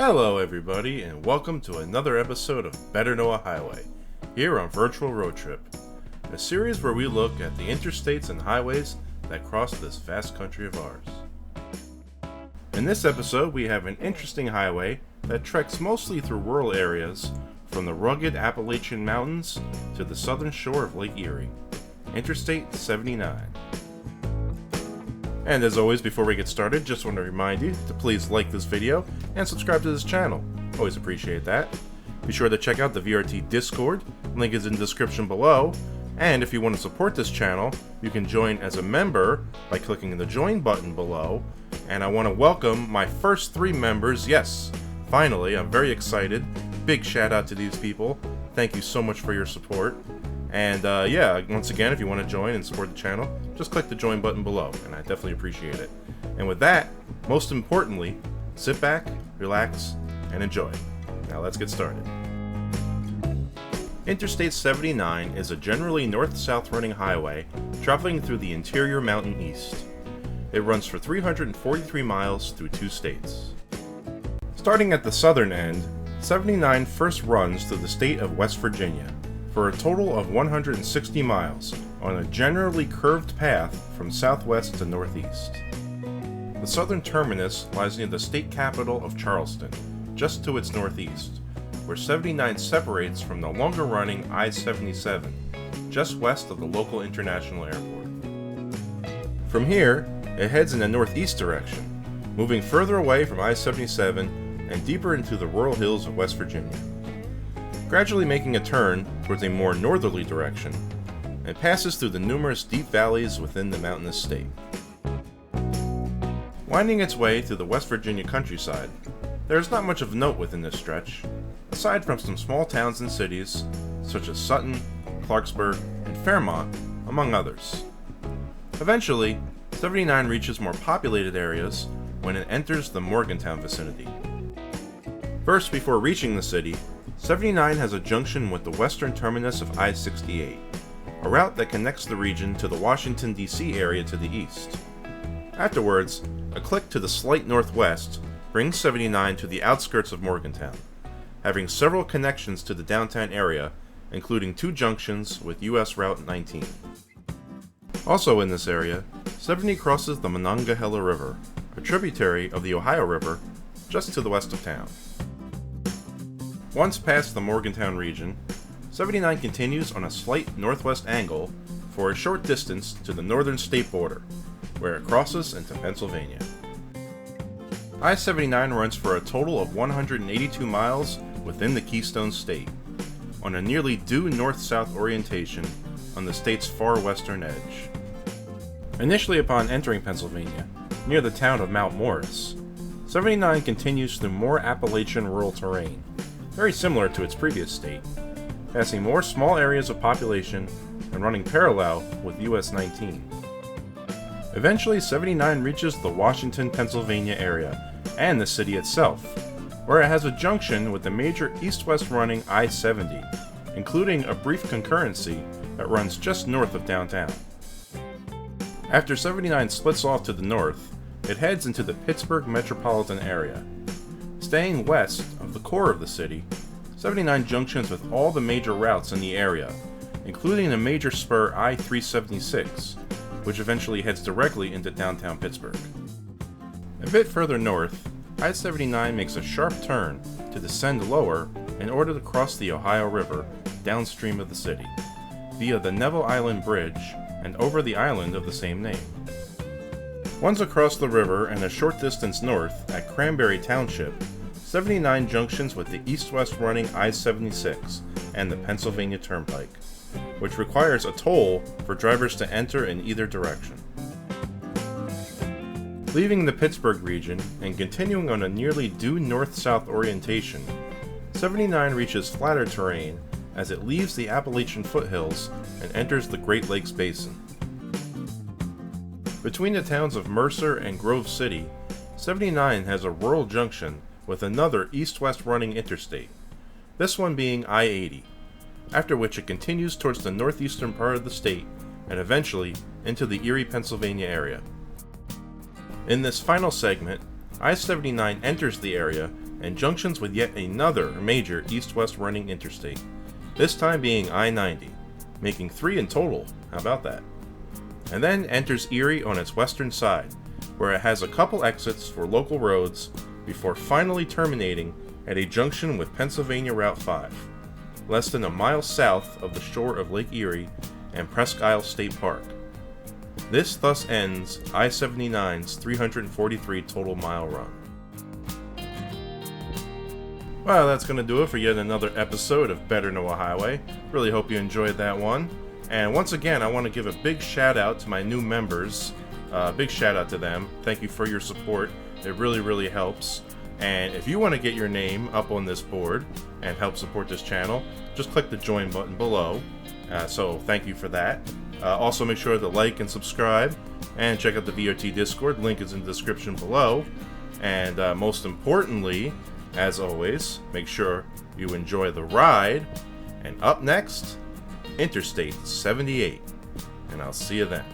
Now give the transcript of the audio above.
Hello everybody, and welcome to another episode of Better Know a Highway, here on Virtual Road Trip, a series where we look at the interstates and highways that cross this vast country of ours. In this episode, we have an interesting highway that treks mostly through rural areas, from the rugged Appalachian Mountains to the southern shore of Lake Erie, Interstate 79. And as always, before we get started, just want to remind you to please like this video and subscribe to this channel. Always appreciate that. Be sure to check out the VRT Discord, link is in the description below. And if you want to support this channel, you can join as a member by clicking the join button below. And I want to welcome my first 3 members. Yes, finally, I'm very excited. Big shout out to these people. Thank you so much for your support. And once again, if you want to join and support the channel, just click the join button below, and I definitely appreciate it. And with that, most importantly, sit back, relax, and enjoy. Now let's get started. Interstate 79 is a generally north-south running highway traveling through the interior Mountain East. It runs for 343 miles through 2 states. Starting at the southern end, 79 first runs through the state of West Virginia, for a total of 160 miles on a generally curved path from southwest to northeast. The southern terminus lies near the state capital of Charleston, just to its northeast, where 79 separates from the longer-running I-77, just west of the local international airport. From here, it heads in a northeast direction, moving further away from I-77 and deeper into the rural hills of West Virginia, gradually making a turn towards a more northerly direction, and passes through the numerous deep valleys within the mountainous state. Winding its way through the West Virginia countryside, there is not much of note within this stretch, aside from some small towns and cities, such as Sutton, Clarksburg, and Fairmont, among others. Eventually, 79 reaches more populated areas when it enters the Morgantown vicinity. First, before reaching the city, 79 has a junction with the western terminus of I-68, a route that connects the region to the Washington, D.C. area to the east. Afterwards, a click to the slight northwest brings 79 to the outskirts of Morgantown, having several connections to the downtown area, including 2 junctions with U.S. Route 19. Also in this area, 70 crosses the Monongahela River, a tributary of the Ohio River, just to the west of town. Once past the Morgantown region, 79 continues on a slight northwest angle for a short distance to the northern state border, where it crosses into Pennsylvania. I-79 runs for a total of 182 miles within the Keystone State, on a nearly due north-south orientation on the state's far western edge. Initially upon entering Pennsylvania, near the town of Mount Morris, 79 continues through more Appalachian rural terrain, very similar to its previous state, passing more small areas of population and running parallel with US 19. Eventually, 79 reaches the Washington, Pennsylvania area and the city itself, where it has a junction with the major east-west running I-70, including a brief concurrency that runs just north of downtown. After 79 splits off to the north, it heads into the Pittsburgh metropolitan area. Staying west of the core of the city, 79 junctions with all the major routes in the area, including the major spur I-376, which eventually heads directly into downtown Pittsburgh. A bit further north, I-79 makes a sharp turn to descend lower in order to cross the Ohio River downstream of the city, via the Neville Island Bridge and over the island of the same name. Once across the river and a short distance north at Cranberry Township, 79 junctions with the east-west running I-76 and the Pennsylvania Turnpike, which requires a toll for drivers to enter in either direction. Leaving the Pittsburgh region and continuing on a nearly due north-south orientation, 79 reaches flatter terrain as it leaves the Appalachian foothills and enters the Great Lakes Basin. Between the towns of Mercer and Grove City, 79 has a rural junction with another east-west running interstate, this one being I-80, after which it continues towards the northeastern part of the state and eventually into the Erie, Pennsylvania area. In this final segment, I-79 enters the area and junctions with yet another major east-west running interstate, this time being I-90, making 3 in total. How about that? And then enters Erie on its western side, where it has a couple exits for local roads before finally terminating at a junction with Pennsylvania Route 5, less than a mile south of the shore of Lake Erie and Presque Isle State Park. This thus ends I-79's 343 total mile run. Well, that's going to do it for yet another episode of Better Know a Highway. Really hope you enjoyed that one. And once again, I want to give a big shout out to my new members. Big shout out to them. Thank you for your support. It really, really helps. And if you want to get your name up on this board and help support this channel, just click the join button below. So thank you for that. Also make sure to like and subscribe and check out the VOT Discord. Link is in the description below. And most importantly, as always, make sure you enjoy the ride. And up next, Interstate 78. And I'll see you then.